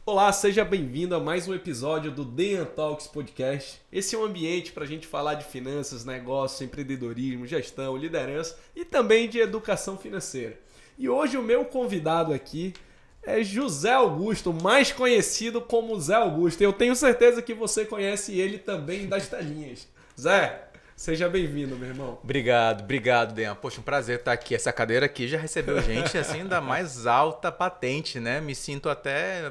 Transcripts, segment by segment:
Olá, seja bem-vindo a mais um episódio do The Talks Podcast. Esse é um ambiente para a gente falar de finanças, negócios, empreendedorismo, gestão, liderança e também de educação financeira. E hoje o meu convidado aqui é José Augusto, mais conhecido como Zé Augusto. Eu tenho certeza que você conhece ele também das telinhas. Zé, seja bem-vindo, meu irmão. Obrigado, Dean. Poxa, um prazer estar aqui. Essa cadeira aqui já recebeu gente assim da mais alta patente, né? Me sinto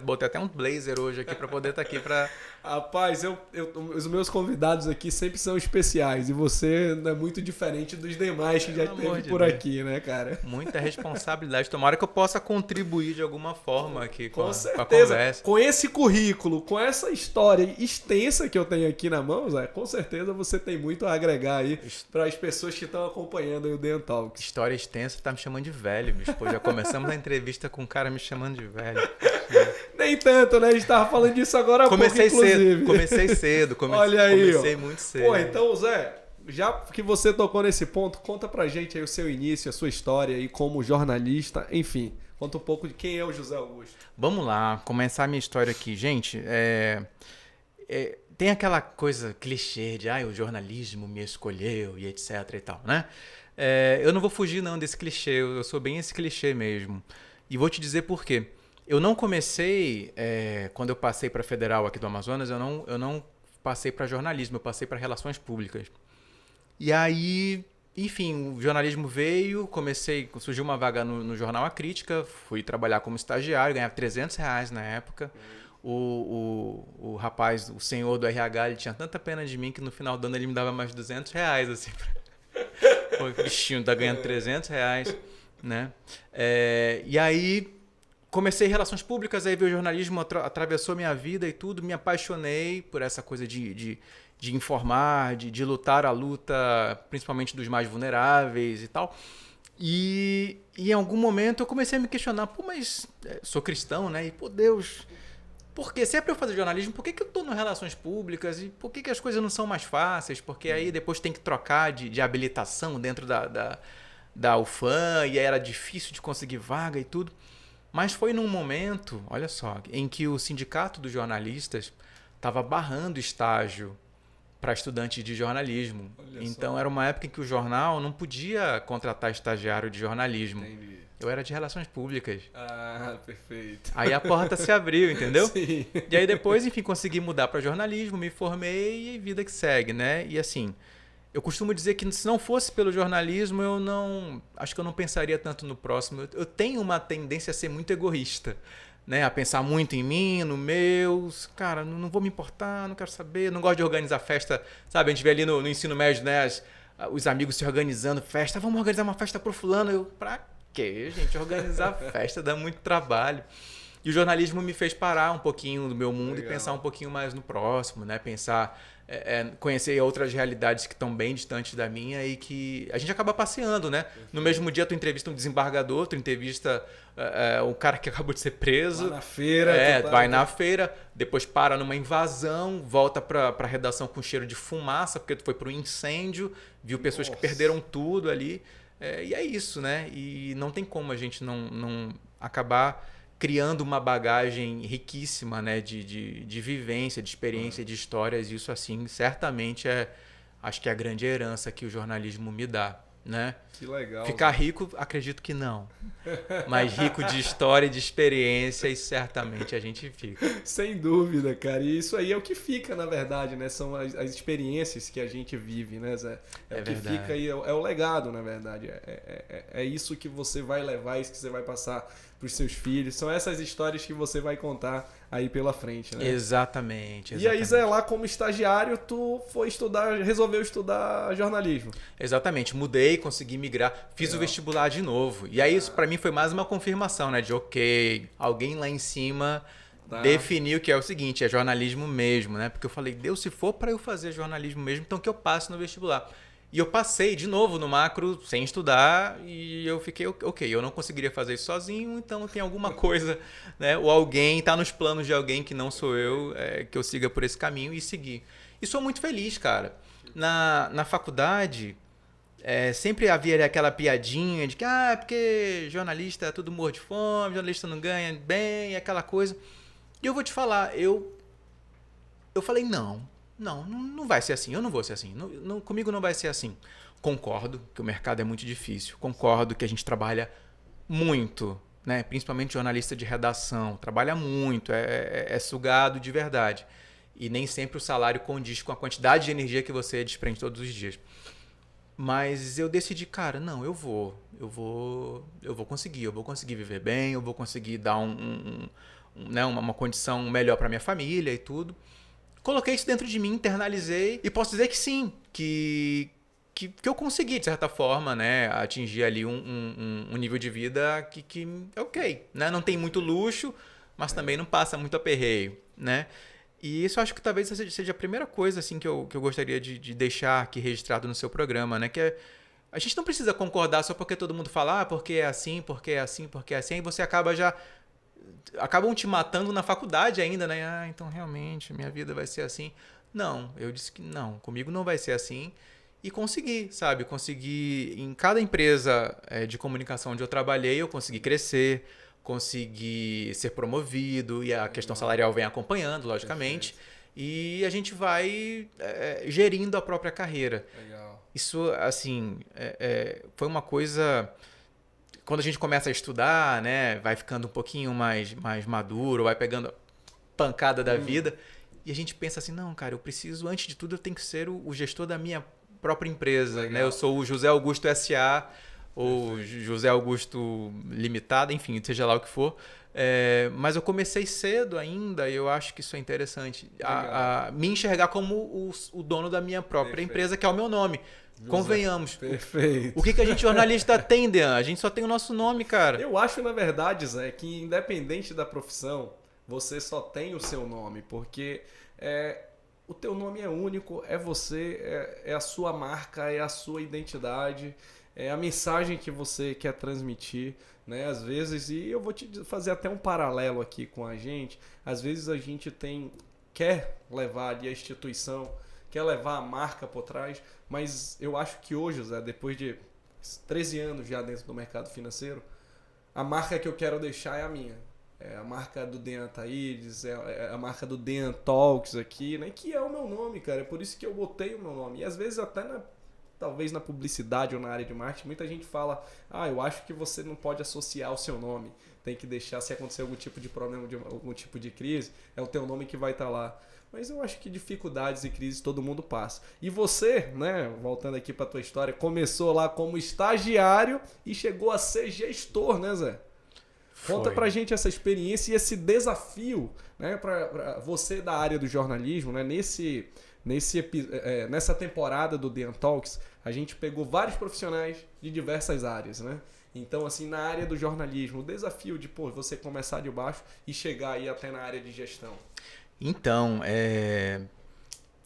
botei até um blazer hoje aqui para poder estar aqui para. Rapaz, os meus convidados aqui sempre são especiais e você não é muito diferente dos demais que já teve por aqui, né, cara? Muita responsabilidade. Tomara que eu possa contribuir de alguma forma aqui com a certeza. Conversa. Com esse currículo, com essa história extensa que eu tenho aqui na mão, Zé, com certeza você tem muito a agregar aí para as pessoas que estão acompanhando aí o The Talks. História extensa, tá me chamando de velho, bicho. Pô, já começamos a entrevista com um cara me chamando de velho. Nem tanto, né? A gente tava falando disso agora há pouco, inclusive. Comecei cedo. Olha aí, comecei muito cedo. Pô, então, Zé, já que você tocou nesse ponto, conta pra gente aí o seu início, a sua história aí como jornalista, enfim. Conta um pouco de quem é o José Augusto. Vamos lá, começar a minha história aqui. Gente, tem aquela coisa clichê de o jornalismo me escolheu e etc e tal, né? Eu não vou fugir não desse clichê, eu sou bem esse clichê mesmo. E vou te dizer por quê. Eu não comecei, quando eu passei para a Federal aqui do Amazonas, eu não passei para jornalismo, eu passei para relações públicas. E aí, enfim, o jornalismo veio, surgiu uma vaga no jornal A Crítica, fui trabalhar como estagiário, ganhava R$300 na época. O rapaz, o senhor do RH, ele tinha tanta pena de mim que no final do ano ele me dava mais R$200, assim. Pô, bichinho, tá ganhando R$300, né? E aí comecei relações públicas, aí veio o jornalismo, atravessou minha vida e tudo, me apaixonei por essa coisa de informar, de lutar a luta, principalmente dos mais vulneráveis e tal. E em algum momento eu comecei a me questionar, mas sou cristão, né? E, Deus, por que? Se é para eu fazer jornalismo, por que eu estou nas relações públicas? E por que as coisas não são mais fáceis? Porque aí depois tem que trocar de habilitação dentro da UFAM, e aí era difícil de conseguir vaga e tudo. Mas foi num momento, olha só, em que o sindicato dos jornalistas estava barrando estágio para estudantes de jornalismo. Então era uma época em que o jornal não podia contratar estagiário de jornalismo. Entendi. Eu era de relações públicas. Ah, perfeito. Aí a porta se abriu, entendeu? Sim. E aí depois, enfim, consegui mudar para jornalismo, me formei e vida que segue, né? E assim, eu costumo dizer que se não fosse pelo jornalismo, acho que eu não pensaria tanto no próximo. Eu tenho uma tendência a ser muito egoísta, né? A pensar muito em mim, no meu. Cara, não vou me importar, não quero saber, não gosto de organizar festa. Sabe, a gente vê ali no ensino médio, né? Os amigos se organizando festa. Vamos organizar uma festa pro fulano. Pra quê, gente? Organizar festa dá muito trabalho. E o jornalismo me fez parar um pouquinho do meu mundo. Legal. E pensar um pouquinho mais no próximo, né? Conhecer outras realidades que estão bem distantes da minha e que a gente acaba passeando, né? No mesmo dia tu entrevista um desembargador, tu entrevista o cara que acabou de ser preso. Vai na feira. Vai na feira, depois para numa invasão, volta para a redação com cheiro de fumaça, porque tu foi para um incêndio, viu pessoas que perderam tudo ali. E é isso, né? E não tem como a gente não acabar criando uma bagagem riquíssima, né, de vivência, de experiência, de histórias. Isso, assim, certamente acho que é a grande herança que o jornalismo me dá, né? Que legal. Ficar rico, acredito que não. Mas rico de história e de experiência, e certamente a gente fica. Sem dúvida, cara. E isso aí é o que fica, na verdade, né? São as experiências que a gente vive, né, Zé? O que verdade. fica aí, é o legado, na verdade. É isso que você vai levar, isso que você vai passar para os seus filhos. São essas histórias que você vai contar aí pela frente, né? Exatamente. E aí, Zé, lá como estagiário, tu resolveu estudar jornalismo. Exatamente. Mudei, consegui migrar, fiz o vestibular de novo. E aí isso para mim foi mais uma confirmação, né? De alguém lá em cima definiu que é o seguinte, é jornalismo mesmo, né? Porque eu falei, Deus, se for para eu fazer jornalismo mesmo, então que eu passe no vestibular. E eu passei de novo no macro sem estudar e eu fiquei, eu não conseguiria fazer isso sozinho, então tem alguma coisa, né? Ou alguém, está nos planos de alguém que não sou eu, que eu siga por esse caminho e seguir. E sou muito feliz, cara. Na faculdade, sempre havia aquela piadinha de que, porque jornalista é tudo morro de fome, jornalista não ganha bem, aquela coisa. E eu vou te falar, eu falei, não vai ser assim, eu não vou ser assim, comigo não vai ser assim. Concordo que o mercado é muito difícil, concordo que a gente trabalha muito, né? Principalmente jornalista de redação, trabalha muito, é sugado de verdade. E nem sempre o salário condiz com a quantidade de energia que você desprende todos os dias. Mas eu decidi, cara, não, eu vou conseguir viver bem, eu vou conseguir dar né, uma condição melhor para minha família e tudo. Coloquei isso dentro de mim, internalizei e posso dizer que sim, que eu consegui, de certa forma, né, atingir ali um nível de vida que é ok, né? Não tem muito luxo, mas também não passa muito aperreio, né? E isso eu acho que talvez seja a primeira coisa assim, que eu gostaria de deixar aqui registrado no seu programa, né? Que a gente não precisa concordar só porque todo mundo fala, porque é assim, porque é assim, porque é assim, aí você acabam te matando na faculdade ainda, né? Ah, então realmente minha vida vai ser assim. Não, eu disse que não, comigo não vai ser assim. E consegui, sabe? Consegui, em cada empresa de comunicação onde eu trabalhei, eu consegui crescer, consegui ser promovido e a questão salarial vem acompanhando, logicamente. Perfeito. E a gente vai gerindo a própria carreira. Legal. Isso, assim, foi uma coisa... Quando a gente começa a estudar, né, vai ficando um pouquinho mais maduro, vai pegando pancada da vida, e a gente pensa assim, não, cara, eu preciso, antes de tudo, eu tenho que ser o gestor da minha própria empresa, né? Eu sou o José Augusto S.A. ou Perfeito. José Augusto Limitada, enfim, seja lá o que for. Mas eu comecei cedo ainda e eu acho que isso é interessante. Me enxergar como o dono da minha própria Perfeito. Empresa, que é o meu nome. José. Convenhamos. Perfeito. O que a gente jornalista tem, Dean? A gente só tem o nosso nome, cara. Eu acho, na verdade, Zé, que independente da profissão, você só tem o seu nome, porque o teu nome é único, é você, é a sua marca, é a sua identidade, é a mensagem que você quer transmitir, né? Às vezes, e eu vou te fazer até um paralelo aqui com a gente, às vezes a gente quer levar ali a instituição, quer levar a marca por trás, mas eu acho que hoje, Zé, depois de 13 anos já dentro do mercado financeiro, a marca que eu quero deixar é a minha. É a marca do Dean Ataídes, é a marca do Dean Talks aqui, né? Que é o meu nome, cara. É por isso que eu botei o meu nome. E às vezes até talvez na publicidade ou na área de marketing, muita gente fala, eu acho que você não pode associar o seu nome. Tem que deixar, se acontecer algum tipo de problema, algum tipo de crise, é o teu nome que vai estar lá. Mas eu acho que dificuldades e crises todo mundo passa. E você, né, voltando aqui para tua história, começou lá como estagiário e chegou a ser gestor, né, Zé? Conta pra gente essa experiência e esse desafio, né, para você da área do jornalismo, né, nessa temporada do Dean Talks, a gente pegou vários profissionais de diversas áreas, né? Então, assim, na área do jornalismo, o desafio de você começar de baixo e chegar aí até na área de gestão. Então,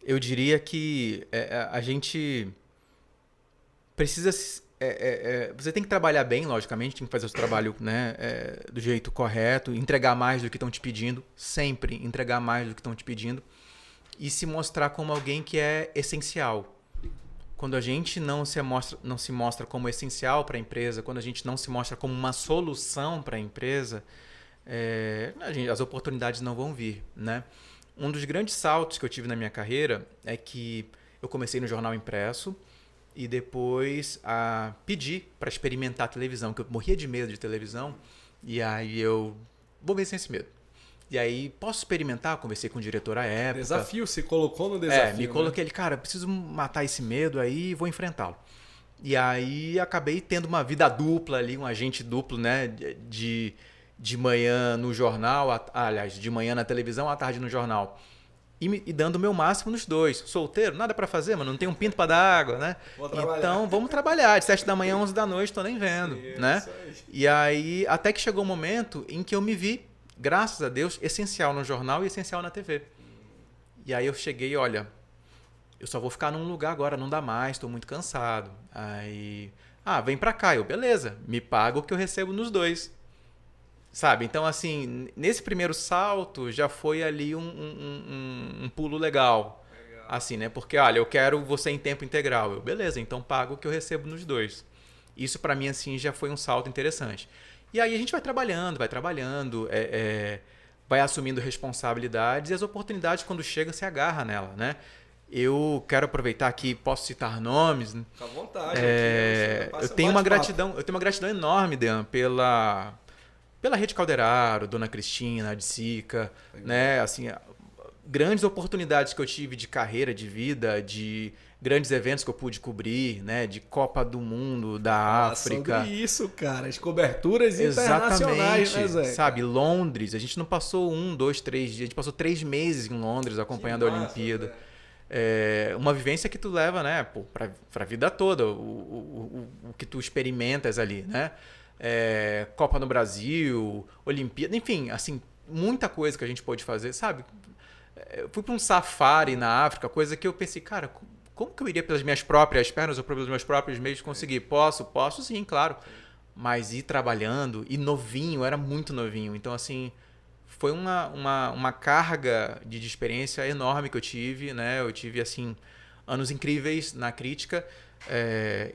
eu diria que a gente precisa... você tem que trabalhar bem, logicamente, tem que fazer o seu trabalho, né, do jeito correto, entregar mais do que estão te pedindo, sempre entregar mais do que estão te pedindo e se mostrar como alguém que é essencial. Quando a gente não se mostra como essencial para a empresa, quando a gente não se mostra como uma solução para a empresa, as oportunidades não vão vir, né? Um dos grandes saltos que eu tive na minha carreira é que eu comecei no jornal impresso e depois pedi para experimentar a televisão, que eu morria de medo de televisão, e aí eu vou vencer esse medo. E aí, posso experimentar? Conversei com o diretor à época. Desafio, se colocou no desafio. Me coloquei ali, cara, preciso matar esse medo aí e vou enfrentá-lo. E aí acabei tendo uma vida dupla ali, um agente duplo, né? De manhã no jornal, aliás, de manhã na televisão, à tarde no jornal. E dando o meu máximo nos dois. Solteiro, nada para fazer, mano, não tem um pinto para dar água, né? Então, vamos trabalhar. De 7 da manhã, 11 da noite, tô nem vendo, né? E aí, até que chegou um momento em que eu me vi, graças a Deus, essencial no jornal e essencial na TV. E aí eu cheguei, olha, eu só vou ficar num lugar agora, não dá mais, tô muito cansado. Aí, vem pra cá. Eu, beleza, me paga o que eu recebo nos dois. Sabe? Então, assim, nesse primeiro salto já foi ali um pulo legal. Assim, né? Porque, olha, eu quero você em tempo integral. Eu, beleza, então pago o que eu recebo nos dois. Isso pra mim, assim, já foi um salto interessante. E aí a gente vai trabalhando. vai assumindo responsabilidades e as oportunidades, quando chega, se agarra nela, né? Eu quero aproveitar aqui, posso citar nomes? Fica à vontade. Eu tenho uma gratidão enorme, Dean, pela Rede Calderaro, Dona Cristina, Adsica, né? Assim, grandes oportunidades que eu tive de carreira, de vida, de grandes eventos que eu pude cobrir, né? De Copa do Mundo, da África. Sobre isso, cara. As coberturas internacionais, né, Zé? Sabe, Londres, a gente não passou 1, 2, 3 dias, a gente passou 3 meses em Londres acompanhando a Olimpíada. Uma vivência que tu leva, né, pra vida toda, o que tu experimentas ali, né? Copa no Brasil, Olimpíada, enfim, assim, muita coisa que a gente pôde fazer, sabe? Eu fui para um safari na África, coisa que eu pensei, cara, como que eu iria pelas minhas próprias pernas ou pelos meus próprios meios conseguir? Posso sim, claro. Mas ir trabalhando, e novinho, era muito novinho. Então, assim, foi uma carga de experiência enorme que eu tive, né? Eu tive, assim, anos incríveis na crítica.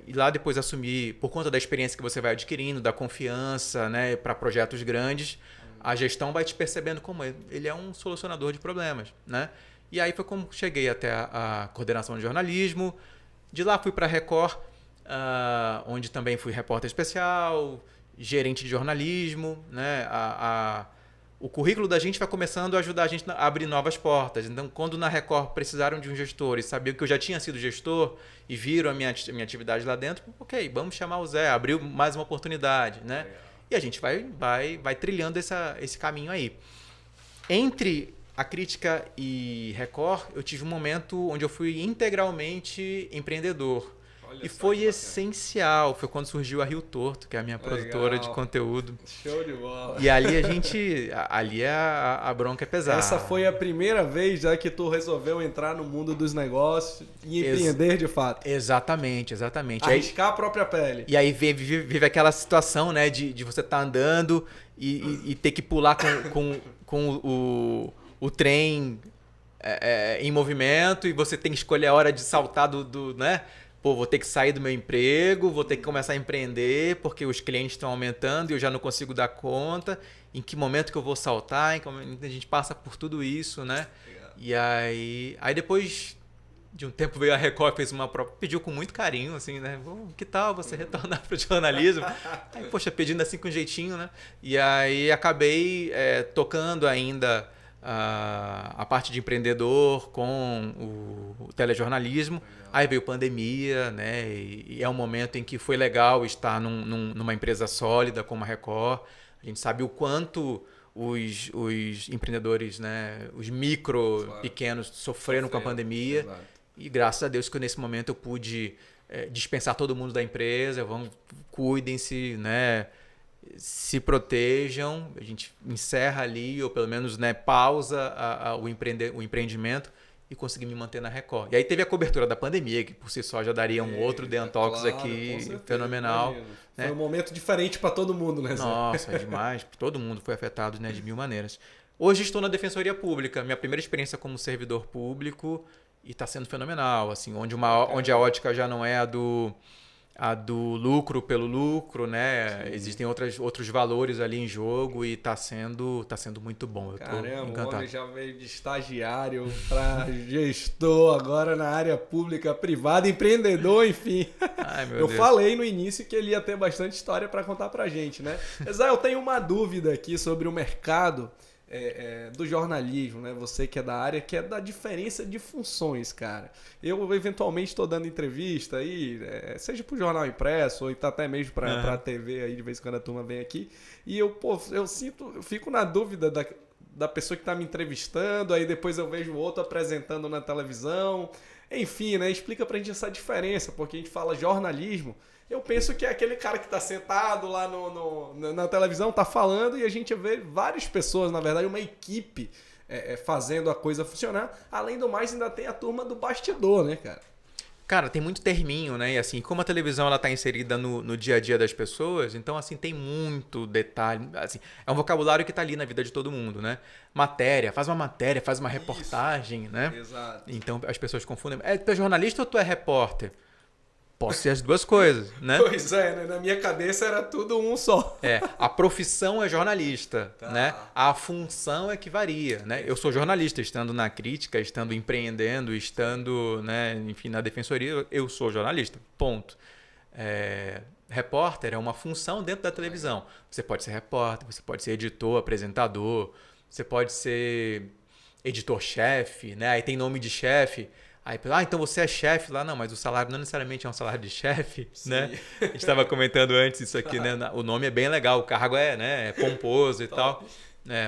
E lá depois assumi, por conta da experiência que você vai adquirindo, da confiança, né, para projetos grandes, a gestão vai te percebendo como ele é um solucionador de problemas, né? E aí foi como cheguei até a coordenação de jornalismo. De lá fui para a Record, onde também fui repórter especial, gerente de jornalismo, né? O currículo da gente vai começando a ajudar a gente a abrir novas portas. Então, quando na Record precisaram de um gestor e sabiam que eu já tinha sido gestor e viram a minha atividade lá dentro, ok, vamos chamar o Zé, abriu mais uma oportunidade, né? E a gente vai trilhando esse caminho aí. Entre a crítica e Record, eu tive um momento onde eu fui integralmente empreendedor. E foi essencial. Foi quando surgiu a Rio Torto, que é a minha produtora de conteúdo. Show de bola. E ali a bronca é pesada. Essa foi a primeira vez já que tu resolveu entrar no mundo dos negócios e empreender de fato. Exatamente. Arriscar a própria pele. E aí vive aquela situação, né, de você estar andando e ter que pular com o trem em movimento e você tem que escolher a hora de saltar né? Pô, vou ter que sair do meu emprego, vou ter que começar a empreender porque os clientes estão aumentando e eu já não consigo dar conta. Em que momento que eu vou saltar? A gente passa por tudo isso, né? Legal. E aí depois de um tempo veio a Record, fez uma prova, pediu com muito carinho, assim, né? Que tal você retornar para o jornalismo? Aí, poxa, pedindo assim com jeitinho, né? E aí acabei tocando ainda a parte de empreendedor com o telejornalismo. Aí veio pandemia, né? E é um momento em que foi legal estar numa empresa sólida como a Record. A gente sabe o quanto os empreendedores, né? Os pequenos sofreram com a pandemia. Exato. E graças a Deus que nesse momento eu pude dispensar todo mundo da empresa. Cuidem-se, né? Se protejam. A gente encerra ali, ou pelo menos, né, pausa o empreendimento e consegui me manter na Record. E aí teve a cobertura da pandemia, que por si só já daria um outro Dean Talks aqui, fenomenal. Né? Foi um momento diferente para todo mundo, né? Nossa, demais. Todo mundo foi afetado, né, de mil maneiras. Hoje estou na Defensoria Pública, minha primeira experiência como servidor público, e está sendo fenomenal, assim, onde a ótica já não é a do lucro pelo lucro, né? Sim. Existem outros valores ali em jogo e tá sendo muito bom. Eu tô encantado. O homem já veio de estagiário para gestor, agora na área pública, privada, empreendedor, enfim. Ai, meu Deus. Falei no início que ele ia ter bastante história para contar pra gente, né? Mas eu tenho uma dúvida aqui sobre o mercado do jornalismo, né? Você que é da área, que é da diferença de funções, cara. Eu, eventualmente, estou dando entrevista aí, seja pro jornal impresso, ou até mesmo pra TV, aí de vez em quando a turma vem aqui, e eu fico na dúvida da pessoa que tá me entrevistando, aí depois eu vejo o outro apresentando na televisão, enfim, né? Explica pra gente essa diferença, porque a gente fala jornalismo, eu penso que é aquele cara que está sentado lá na televisão, está falando, e a gente vê várias pessoas, na verdade, uma equipe fazendo a coisa funcionar. Além do mais, ainda tem a turma do bastidor, né, cara? Cara, tem muito terminho, né? E assim, como a televisão ela tá inserida no dia a dia das pessoas, então assim, tem muito detalhe. Assim, é um vocabulário que tá ali na vida de todo mundo, né? Faz uma reportagem, né? Exato. Então as pessoas confundem. Tu é jornalista ou tu é repórter? Posso ser as duas coisas, né? Pois é, né? Na minha cabeça era tudo um só. A profissão é jornalista, Tá. né? A função é que varia, né? Eu sou jornalista, estando na crítica, estando empreendendo, estando, né, enfim, na defensoria, eu sou jornalista, ponto. Repórter é uma função dentro da televisão. Você pode ser repórter, você pode ser editor, apresentador, você pode ser editor-chefe, né? Aí tem nome de chefe. Aí, então você é chefe lá? Não, mas o salário não necessariamente é um salário de chefe, né? A gente estava comentando antes isso aqui, né? O nome é bem legal, o cargo é pomposo e tal.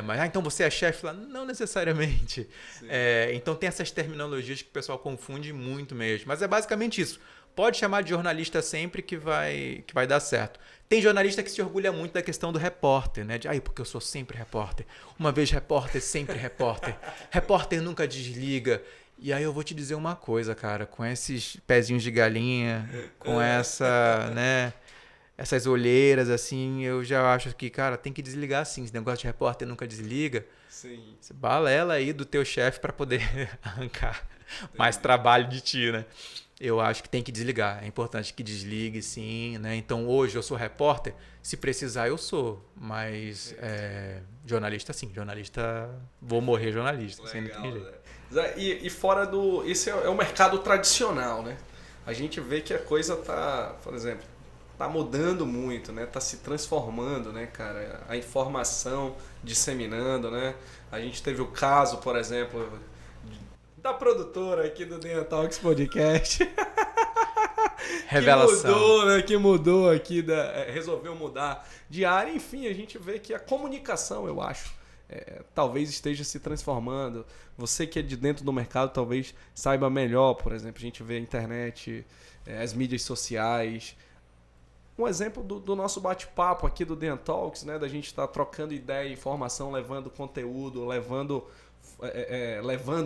Mas, então você é chefe lá? Não necessariamente. Então tem essas terminologias que o pessoal confunde muito mesmo. Mas é basicamente isso. Pode chamar de jornalista sempre que vai dar certo. Tem jornalista que se orgulha muito da questão do repórter, né? Porque eu sou sempre repórter. Uma vez repórter, sempre repórter. Repórter nunca desliga. E aí eu vou te dizer uma coisa, cara. Com esses pezinhos de galinha, com essas olheiras, assim, eu já acho que, cara, tem que desligar sim. Esse negócio de repórter nunca desliga. Sim. Você balela aí do teu chefe para poder arrancar mais trabalho de ti, né? Eu acho que tem que desligar. É importante que desligue, sim, né? Então, hoje eu sou repórter. Se precisar, eu sou. Mas jornalista, sim. Jornalista, vou morrer jornalista. Legal, sem não jeito. E fora do... Esse é o mercado tradicional, né? A gente vê que a coisa tá, por exemplo, tá mudando muito, né? Tá se transformando, né, cara? A informação disseminando, né? A gente teve o caso, por exemplo, da produtora aqui do Dentalks Podcast. Revelação. Que mudou aqui, resolveu mudar de área. Enfim, a gente vê que a comunicação, eu acho, talvez esteja se transformando. Você que é de dentro do mercado talvez saiba melhor. Por exemplo, a gente vê a internet, as mídias sociais. Um exemplo do nosso bate-papo aqui do Dentalks, né? Da gente estar trocando ideia, informação, levando conteúdo, levando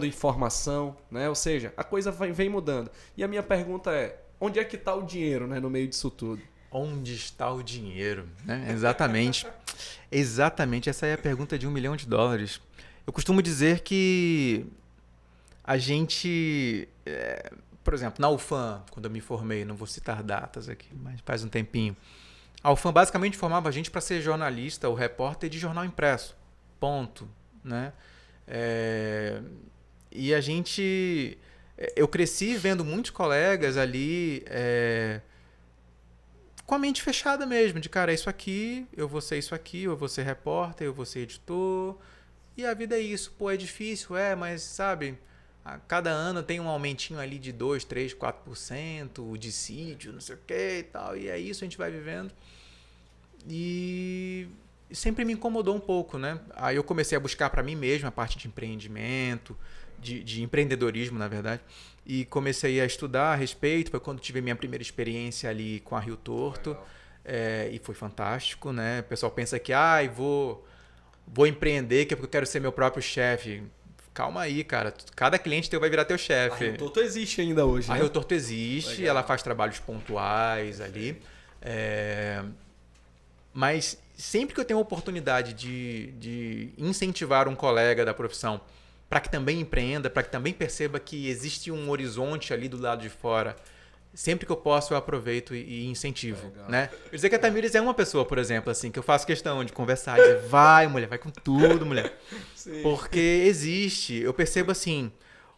informação, né? Ou seja, a coisa vem mudando. E a minha pergunta é, onde é que está o dinheiro, né, no meio disso tudo? Onde está o dinheiro? Né? Exatamente. Exatamente. Essa é a pergunta de $1 milhão. Eu costumo dizer que a gente... por exemplo, na UFAM, quando eu me formei, não vou citar datas aqui, mas faz um tempinho, a UFAM basicamente formava a gente para ser jornalista ou repórter de jornal impresso. Ponto. Né? E a gente... Eu cresci vendo muitos colegas ali com a mente fechada mesmo, de cara, é isso aqui, eu vou ser isso aqui, eu vou ser repórter, eu vou ser editor, e a vida é isso. Pô, é difícil, mas sabe, a cada ano tem um aumentinho ali de 2, 3, 4%, o dissídio, não sei o que e tal, e é isso, a gente vai vivendo. E sempre me incomodou um pouco, né? Aí eu comecei a buscar para mim mesmo a parte de empreendimento, de empreendedorismo, na verdade, e comecei a estudar a respeito. Foi quando tive a minha primeira experiência ali com a Rio Torto, e foi fantástico, né? O pessoal pensa que vou empreender, que é porque eu quero ser meu próprio chefe. Calma aí, cara. Cada cliente teu vai virar teu chefe. A Rio Torto existe ainda hoje, né? A Rio Torto existe, ela faz trabalhos pontuais ali. Mas sempre que eu tenho a oportunidade de incentivar um colega da profissão para que também empreenda, para que também perceba que existe um horizonte ali do lado de fora, sempre que eu posso eu aproveito e incentivo. Né? Eu dizer que a Tamires é uma pessoa, por exemplo, assim, que eu faço questão de conversar, dizer, vai mulher, vai com tudo, mulher. Sim. Porque existe, eu percebo assim,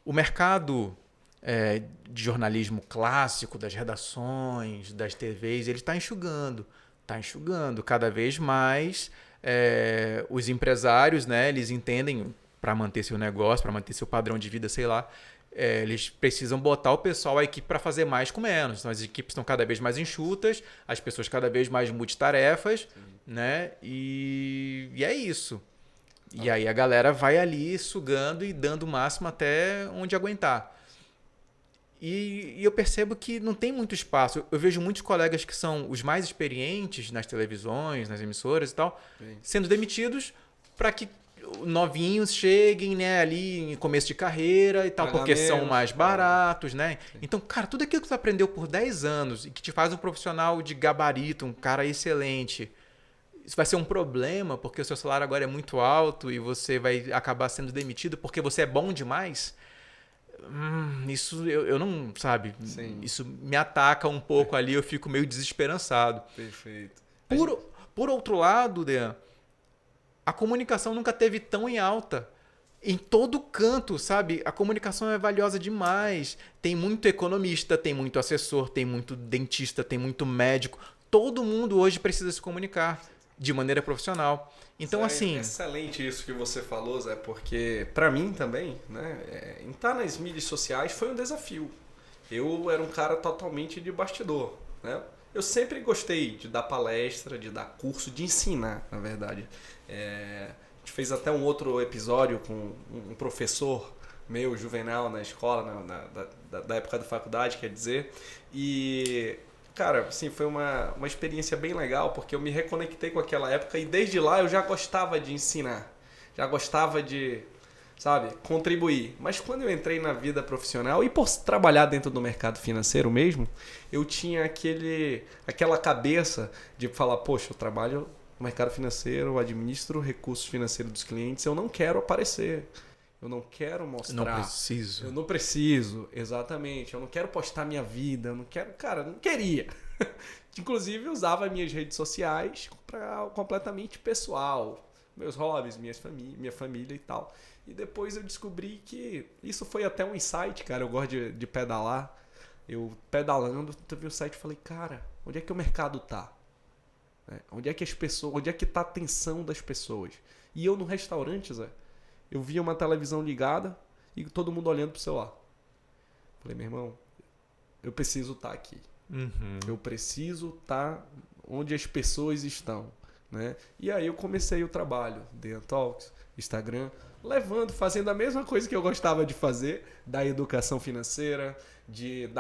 o mercado de jornalismo clássico, das redações, das TVs, ele está enxugando. Está enxugando cada vez mais. Os empresários, né, eles entendem, para manter seu negócio, para manter seu padrão de vida, sei lá, eles precisam botar o pessoal, a equipe, para fazer mais com menos. Então, as equipes estão cada vez mais enxutas, as pessoas cada vez mais multitarefas, né? E é isso. E aí a galera vai ali sugando e dando o máximo até onde aguentar. E eu percebo que não tem muito espaço. Eu vejo muitos colegas que são os mais experientes nas televisões, nas emissoras e tal, sendo demitidos para que novinhos cheguem, né, ali em começo de carreira e tal, porque são mais baratos, né? Sim. Então, cara, tudo aquilo que tu aprendeu por 10 anos e que te faz um profissional de gabarito, um cara excelente, isso vai ser um problema porque o seu salário agora é muito alto e você vai acabar sendo demitido porque você é bom demais. isso eu não, sabe, Sim. isso me ataca um pouco ali, eu fico meio desesperançado. Perfeito. Por outro lado, Dean, a comunicação nunca teve tão em alta. Em todo canto, sabe? A comunicação é valiosa demais. Tem muito economista, tem muito assessor, tem muito dentista, tem muito médico. Todo mundo hoje precisa se comunicar de maneira profissional. Então, assim... Excelente isso que você falou, Zé, porque para mim também, né, estar nas mídias sociais foi um desafio. Eu era um cara totalmente de bastidor, né? Eu sempre gostei de dar palestra, de dar curso, de ensinar, na verdade. A gente fez até um outro episódio com um professor meu, Juvenal, na escola, da época da faculdade, quer dizer. E, cara, assim, foi uma experiência bem legal, porque eu me reconectei com aquela época e desde lá eu já gostava de ensinar. Já gostava de, sabe, contribuir. Mas quando eu entrei na vida profissional e por trabalhar dentro do mercado financeiro mesmo, eu tinha aquela cabeça de falar, poxa, eu trabalho no mercado financeiro, eu administro recursos financeiros dos clientes, eu não quero aparecer. Eu não quero mostrar. Não preciso. Eu não preciso, exatamente. Eu não quero postar minha vida, eu não quero, cara, não queria. Inclusive usava minhas redes sociais para completamente pessoal, meus hobbies, minha família e tal. E depois eu descobri que isso foi até um insight, cara. Eu gosto de pedalar. Eu pedalando, teve um site e falei, cara, onde é que o mercado tá? Onde é que as pessoas, onde é que tá a atenção das pessoas? E eu no restaurante, Zé, eu via uma televisão ligada e todo mundo olhando pro celular. Falei, meu irmão, eu preciso estar aqui. Uhum. Eu preciso estar onde as pessoas estão, né? E aí eu comecei o trabalho, Dean Talks, Instagram, fazendo a mesma coisa que eu gostava de fazer, da educação financeira, de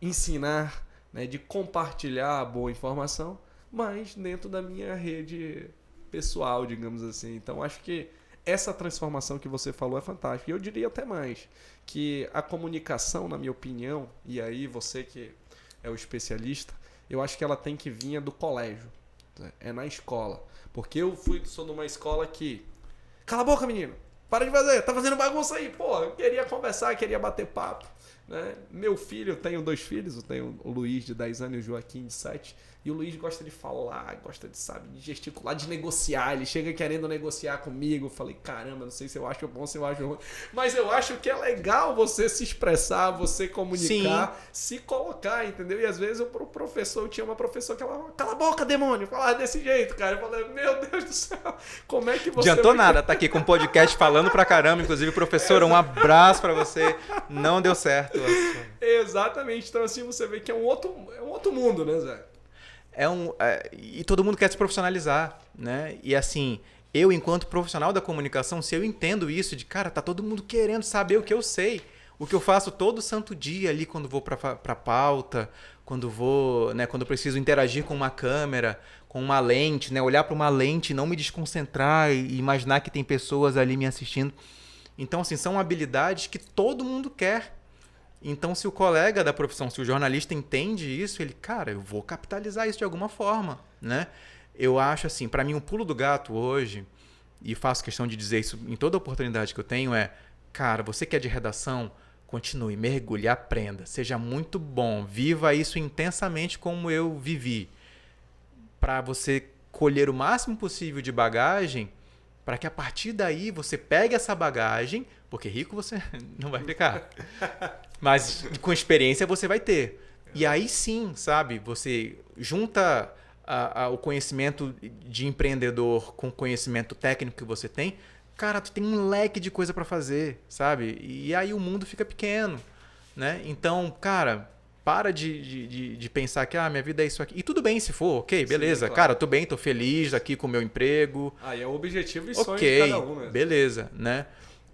ensinar, né, de compartilhar a boa informação, mas dentro da minha rede pessoal, digamos assim. Então acho que essa transformação que você falou é fantástica. E eu diria até mais, que a comunicação, na minha opinião, e aí você que é o especialista, eu acho que ela tem que vir do colégio, é na escola. Porque eu sou numa escola que... Cala a boca, menino! Para de fazer, tá fazendo bagunça aí. Pô, eu queria conversar, queria bater papo. Né? Meu filho, eu tenho 2 filhos, eu tenho o Luiz de 10 anos e o Joaquim de 7. E o Luiz gosta de falar, gosta de, sabe, de gesticular, de negociar. Ele chega querendo negociar comigo. Eu falei, caramba, não sei se eu acho bom, se eu acho ruim. Mas eu acho que é legal você se expressar, você comunicar, se colocar, entendeu? E às vezes eu tinha uma professora que ela, cala a boca, demônio, falava desse jeito, cara. Eu falei, meu Deus do céu, como é que você... Adiantou nada, tá aqui com um podcast falando pra caramba. Inclusive, professora, um abraço pra você. Não deu certo. Exatamente. Então, assim, você vê que é um outro mundo, né, Zé? E todo mundo quer se profissionalizar, né? E assim, eu, enquanto profissional da comunicação, se eu entendo isso de, cara, tá todo mundo querendo saber o que eu sei, o que eu faço todo santo dia ali quando vou pra pauta, quando vou, né, quando eu preciso interagir com uma câmera, com uma lente, né, olhar para uma lente, não me desconcentrar e imaginar que tem pessoas ali me assistindo. Então, assim, são habilidades que todo mundo quer. Então, se o colega da profissão, se o jornalista entende isso, ele, cara, eu vou capitalizar isso de alguma forma, né? Eu acho assim, para mim, o pulo do gato hoje, e faço questão de dizer isso em toda oportunidade que eu tenho, cara, você que é de redação, continue, mergulhe, aprenda, seja muito bom, viva isso intensamente como eu vivi, para você colher o máximo possível de bagagem, para que a partir daí você pegue essa bagagem, porque rico você não vai ficar, mas com experiência você vai ter. E aí sim, sabe, você junta o conhecimento de empreendedor com o conhecimento técnico que você tem, cara, tu tem um leque de coisa para fazer, sabe? E aí o mundo fica pequeno, né? Então, cara, para de pensar que minha vida é isso aqui. E tudo bem se for, ok, beleza. Sim, claro. Cara, tô bem, tô feliz aqui com o meu emprego. É o objetivo e sonho de cada um mesmo. Beleza, né?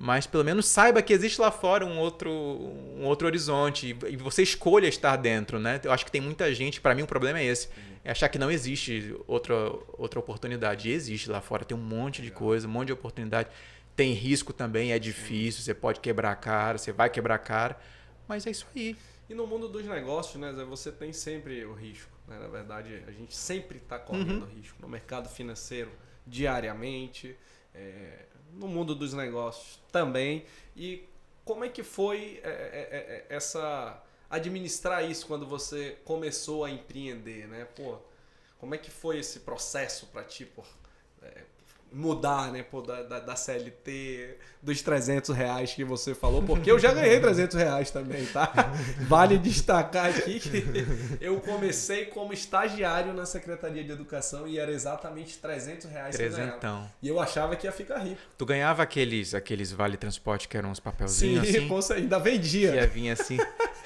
Mas pelo menos saiba que existe lá fora um outro horizonte e você escolha estar dentro, né? Eu acho que tem muita gente, para mim o problema é esse, é achar que não existe outra oportunidade. E existe lá fora, tem um monte de coisa, um monte de oportunidade. Tem risco também, é difícil, você pode quebrar a cara, você vai quebrar a cara, mas é isso aí. E no mundo dos negócios, né, Zé, você tem sempre o risco, né? Na verdade, a gente sempre está correndo risco no mercado financeiro, diariamente, no mundo dos negócios também. E como é que foi administrar isso quando você começou a empreender, né? Pô, como é que foi esse processo para ti, mudar, né, da CLT, dos R$300 que você falou, porque eu já ganhei R$300 também, tá? Vale destacar aqui que eu comecei como estagiário na Secretaria de Educação e era exatamente R$300 que eu ganhava. E eu achava que ia ficar rico. Tu ganhava aqueles vale transporte que eram uns papelzinhos assim? Sim, poxa, ainda vendia. Que ia vir assim.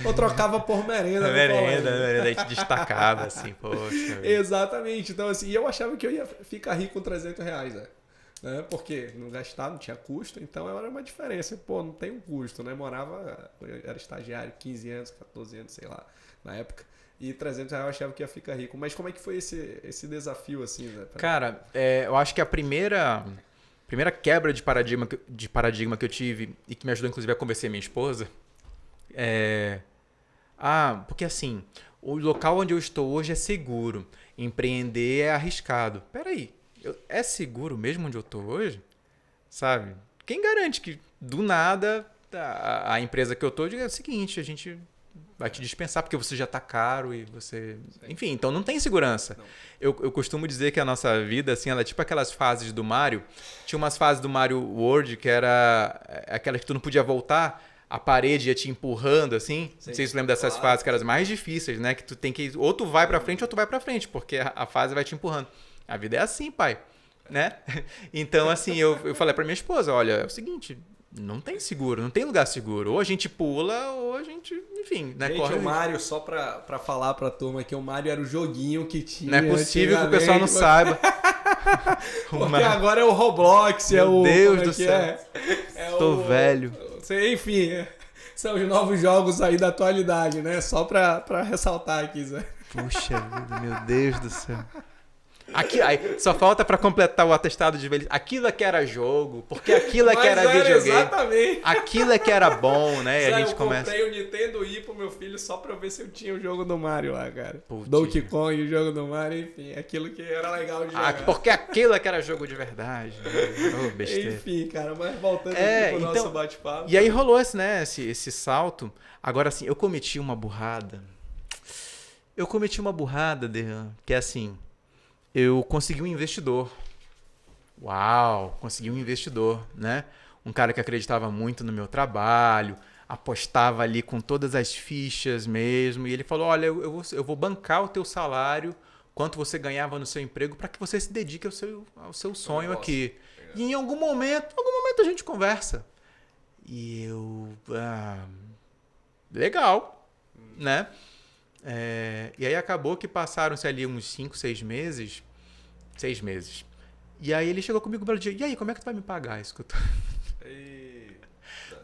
Ou trocava por merenda. Merenda, aí te destacava assim, poxa. Exatamente. Então, assim, eu achava que eu ia ficar rico com R$300, né? Porque não gastava, não tinha custo, então era uma diferença. Pô, não tem um custo, né? Eu era estagiário, 15 anos, 14 anos, sei lá, na época. E R$300 eu achava que ia ficar rico. Mas como é que foi esse desafio, assim, né? Cara, eu acho que a primeira quebra de paradigma que eu tive e que me ajudou, inclusive, a convencer minha esposa porque assim, o local onde eu estou hoje é seguro. Empreender é arriscado. Peraí, é seguro mesmo onde eu estou hoje? Sabe? Quem garante que do nada a empresa que eu estou diga é o seguinte, a gente vai te dispensar porque você já está caro e você... Enfim, então não tem segurança. Não. Eu costumo dizer que a nossa vida, assim, ela é tipo aquelas fases do Mario. Tinha umas fases do Mario World que era aquelas que tu não podia voltar, a parede ia te empurrando, assim. Sim, não sei se você lembra dessas fases que eram as mais difíceis, né? Que tu tem que... Ou tu vai pra frente ou tu vai pra frente, porque a fase vai te empurrando. A vida é assim, pai. Né? Então, assim, eu falei pra minha esposa, olha, é o seguinte... Não tem seguro, não tem lugar seguro. Ou a gente pula, ou a gente, enfim, né? Gente, corre. O Mario, só pra falar pra turma que o Mario era o joguinho que tinha. Não é possível que o pessoal não saiba. Porque agora é o Roblox, Meu Deus do céu. Estou velho. Enfim, são os novos jogos aí da atualidade, né? Só pra ressaltar aqui, Zé. Puxa vida, meu Deus do céu. Aí, só falta pra completar o atestado de velhice. Aquilo é que era jogo, porque aquilo é que era videogame. Exatamente. Aquilo é que era bom, né? E a gente comprei o Nintendo Wii pro meu filho só pra ver se eu tinha o jogo do Mario lá, cara. Putz. Donkey Kong, o jogo do Mario, enfim, aquilo que era legal de jogar. Porque aquilo é que era jogo de verdade. Oh, besteira. Enfim, cara, mas voltando aqui pro nosso bate-papo. E aí rolou esse salto. Agora, assim, eu cometi uma burrada. Dejan, que é assim... Eu consegui um investidor. Uau, consegui um investidor, né? Um cara que acreditava muito no meu trabalho, apostava ali com todas as fichas mesmo. E ele falou, olha, eu vou bancar o teu salário, quanto você ganhava no seu emprego, para que você se dedique ao seu sonho aqui. E em algum momento a gente conversa. E eu... legal, né? E aí acabou que passaram-se ali uns 5, 6 meses. 6 meses. E aí ele chegou comigo e disse, e aí, como é que tu vai me pagar isso que eu tô...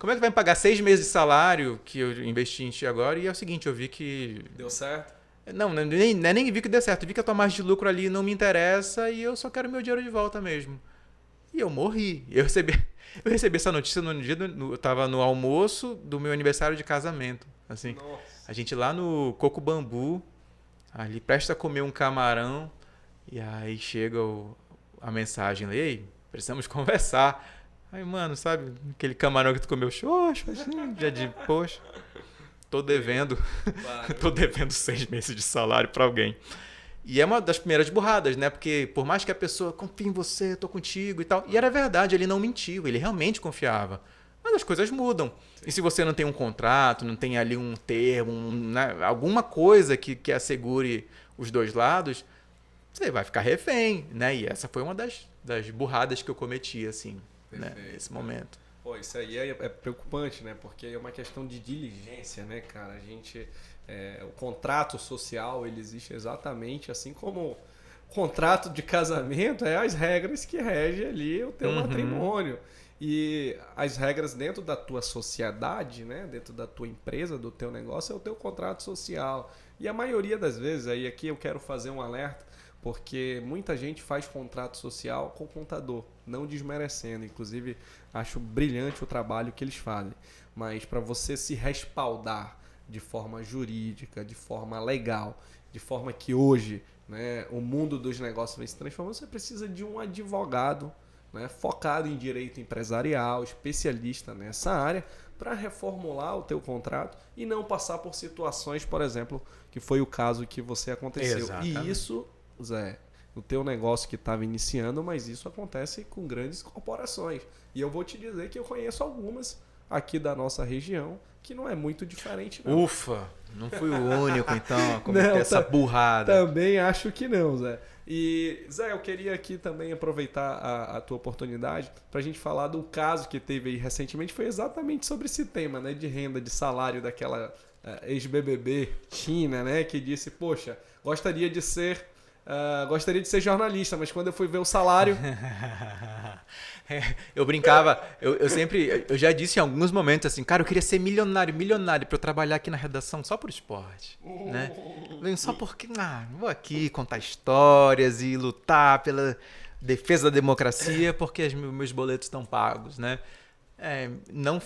Como é que tu vai me pagar 6 meses de salário que eu investi em ti agora? E é o seguinte, eu vi que... Deu certo? Não, nem vi que deu certo. Vi que a tua margem de lucro ali não me interessa e eu só quero meu dinheiro de volta mesmo. E eu morri. Eu recebi essa notícia no dia... Eu tava no almoço do meu aniversário de casamento. Assim. Nossa. A gente lá no Coco Bambu, ali presta a comer um camarão, e aí chega a mensagem, ei, precisamos conversar. Aí, mano, sabe, aquele camarão que tu comeu xoxo, assim, já de, poxa, tô devendo 6 meses de salário pra alguém. E é uma das primeiras burradas, né? Porque por mais que a pessoa confie em você, tô contigo e tal, e era verdade, ele não mentiu, ele realmente confiava. Mas as coisas mudam. Sim. E se você não tem um contrato, não tem ali um termo, né, alguma coisa que assegure os dois lados, você vai ficar refém, né? E essa foi uma das burradas que eu cometi, assim, né, nesse momento. Pô, isso aí é preocupante, né? Porque é uma questão de diligência, né, cara? O contrato social, ele existe exatamente assim como o contrato de casamento é as regras que regem ali o teu matrimônio. E as regras dentro da tua sociedade, né? Dentro da tua empresa, do teu negócio, é o teu contrato social. E a maioria das vezes, aí aqui eu quero fazer um alerta, porque muita gente faz contrato social com contador, não desmerecendo. Inclusive, acho brilhante o trabalho que eles fazem. Mas para você se respaldar de forma jurídica, de forma legal, de forma que hoje, né, o mundo dos negócios vem se transformando, você precisa de um advogado, né, focado em direito empresarial, especialista nessa área, para reformular o teu contrato e não passar por situações, por exemplo, que foi o caso que você aconteceu. Exatamente. E isso, Zé, o teu negócio que estava iniciando, mas isso acontece com grandes corporações. E eu vou te dizer que eu conheço algumas aqui da nossa região que não é muito diferente, não. Ufa, não fui o único, então, a cometer essa burrada. Também acho que não, Zé. E, Zé, eu queria aqui também aproveitar a tua oportunidade para a gente falar do caso que teve aí recentemente. Foi exatamente sobre esse tema, né, de renda, de salário daquela ex-BBB China, né, que disse, poxa, gostaria de ser jornalista, mas quando eu fui ver o salário... Eu brincava, eu já disse em alguns momentos assim, cara, eu queria ser milionário para eu trabalhar aqui na redação só por esporte, né? Só porque, vou aqui contar histórias e lutar pela defesa da democracia porque meus boletos estão pagos, né? Não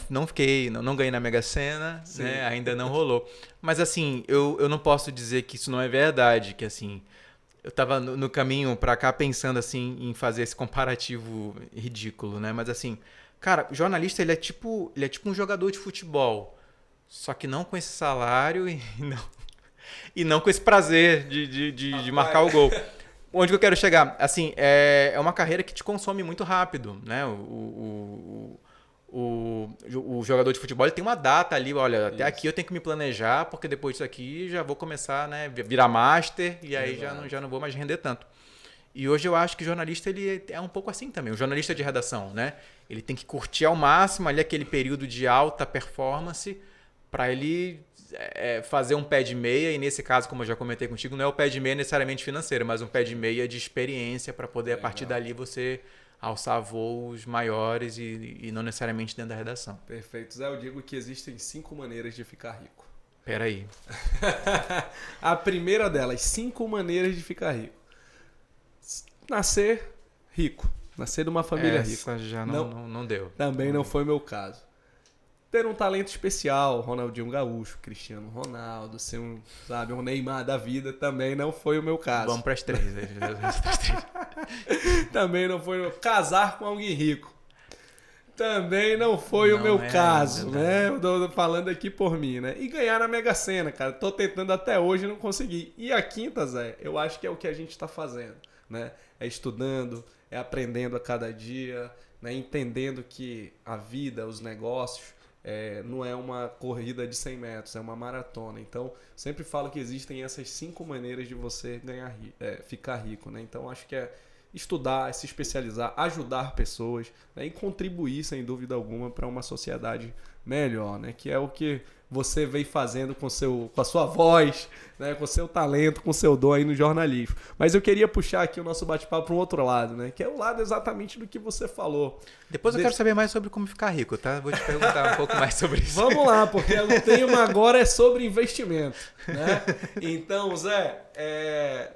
ganhei na Mega Sena, né? Ainda não rolou. Mas assim, eu não posso dizer que isso não é verdade, que assim... Eu estava no caminho para cá pensando assim em fazer esse comparativo ridículo, né? Mas assim, cara, o jornalista ele é tipo um jogador de futebol, só que não com esse salário e não com esse prazer de marcar o gol. Onde que eu quero chegar? Assim, é uma carreira que te consome muito rápido, né? O jogador de futebol ele tem uma data ali, olha, até aqui eu tenho que me planejar, porque depois disso aqui já vou começar, né, virar master e aí já não vou mais render tanto. E hoje eu acho que o jornalista ele é um pouco assim também, o jornalista de redação, né? Ele tem que curtir ao máximo ali aquele período de alta performance para ele fazer um pé de meia, e nesse caso, como eu já comentei contigo, não é o pé de meia necessariamente financeiro, mas um pé de meia de experiência para poder, a partir dali, você alçar voos maiores e não necessariamente dentro da redação. Perfeito. Zé, eu digo que existem 5 maneiras de ficar rico. Peraí. A primeira delas, 5 maneiras de ficar rico. Nascer rico. Nascer de uma família rica. Essa já não deu. Também não foi meu caso. Ter um talento especial, Ronaldinho Gaúcho, Cristiano Ronaldo, ser um Neymar da vida, também não foi o meu caso. Vamos para as 3. Também não foi casar com alguém rico. Também não foi o meu caso, né? Eu tô falando aqui por mim, né? E ganhar na Mega Sena, cara. Tô tentando até hoje e não consegui. E a quinta, Zé, eu acho que é o que a gente tá fazendo, né? É estudando, é aprendendo a cada dia, né? Entendendo que a vida, os negócios, não é uma corrida de 100 metros, é uma maratona. Então, sempre falo que existem essas 5 maneiras de você ficar rico, né? Então, acho que é estudar, se especializar, ajudar pessoas, né? E contribuir, sem dúvida alguma, para uma sociedade melhor, né? Que é o que você vem fazendo com a sua voz, né? Com o seu talento, com o seu dom aí no jornalismo. Mas eu queria puxar aqui o nosso bate-papo para um outro lado, né? Que é o lado exatamente do que você falou. Depois eu quero saber mais sobre como ficar rico, tá? Vou te perguntar um pouco mais sobre isso. Vamos lá, porque o tema agora é sobre investimento, né? Então, Zé,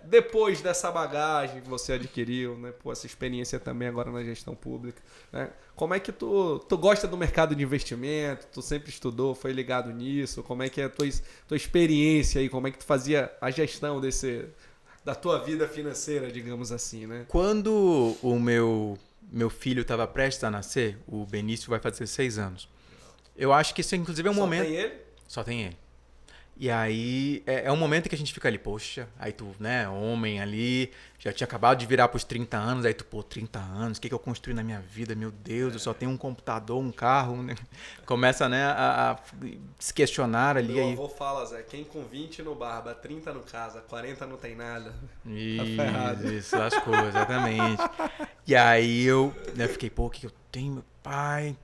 depois dessa bagagem que você adquiriu, né? Pô, essa experiência também agora na gestão pública, né? Como é que tu gosta do mercado de investimento? Tu sempre estudou, foi ligado nisso? Como é que é a tua experiência aí? Como é que tu fazia a gestão da tua vida financeira, digamos assim, né? Quando o meu filho estava prestes a nascer, o Benício vai fazer 6 anos. Eu acho que isso, inclusive, é um momento... Só tem ele? Só tem ele. E aí, é um momento que a gente fica ali, poxa, aí tu, né, homem ali, já tinha acabado de virar pros 30 anos, aí tu, 30 anos, o que eu construí na minha vida? Meu Deus, eu só tenho um computador, um carro, né? Começa, né, a se questionar ali. Meu avô fala, Zé, quem com 20 no barba, 30 no casa, 40 não tem nada. Isso, lascou, exatamente. E aí eu fiquei, o que eu tenho, meu pai?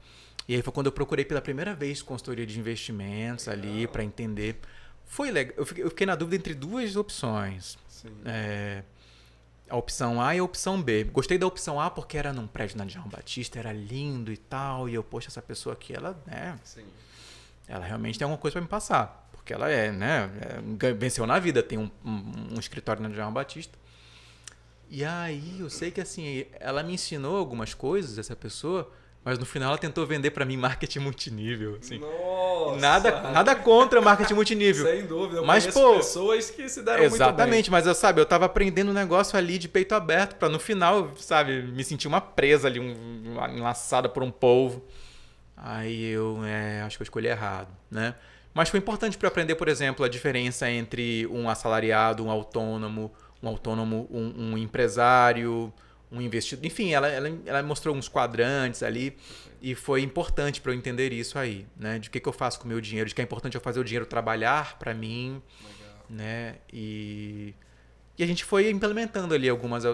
E aí foi quando eu procurei pela primeira vez consultoria de investimentos ali para entender. Foi legal. Eu fiquei na dúvida entre 2 opções. A opção A e a opção B. Gostei da opção A porque era num prédio na João Batista, era lindo e tal. E eu, poxa, essa pessoa aqui, ela realmente tem alguma coisa para me passar. Porque ela venceu na vida, tem um escritório na João Batista. E aí eu sei que assim, ela me ensinou algumas coisas, essa pessoa, Mas no final ela tentou vender para mim marketing multinível. Assim. Nossa! Nada contra marketing multinível. Sem dúvida. Eu mas, conheço pessoas que se deram muito bem. Exatamente, mas eu tava aprendendo um negócio ali de peito aberto para no final, sabe, me sentir uma presa ali, enlaçada por um polvo. Aí eu acho que eu escolhi errado, né? Mas foi importante para aprender, por exemplo, a diferença entre um assalariado, um autônomo, um empresário, um investidor. Enfim, ela mostrou uns quadrantes ali e foi importante para eu entender isso aí, né? De que eu faço com o meu dinheiro, de que é importante eu fazer o dinheiro trabalhar para mim, né? E a gente foi implementando ali algumas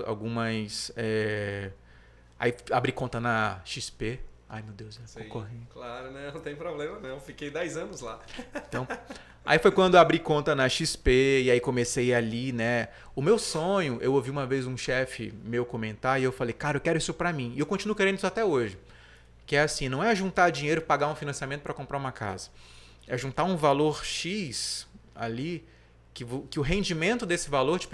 aí abri conta na XP. Ai, meu Deus, concorrente. Claro, né? Não tem problema não. Fiquei 10 anos lá. Então, aí foi quando eu abri conta na XP e aí comecei ali, né? O meu sonho, eu ouvi uma vez um chefe meu comentar e eu falei, cara, eu quero isso pra mim. E eu continuo querendo isso até hoje. Que é assim, não é juntar dinheiro e pagar um financiamento para comprar uma casa. É juntar um valor X ali que o rendimento desse valor te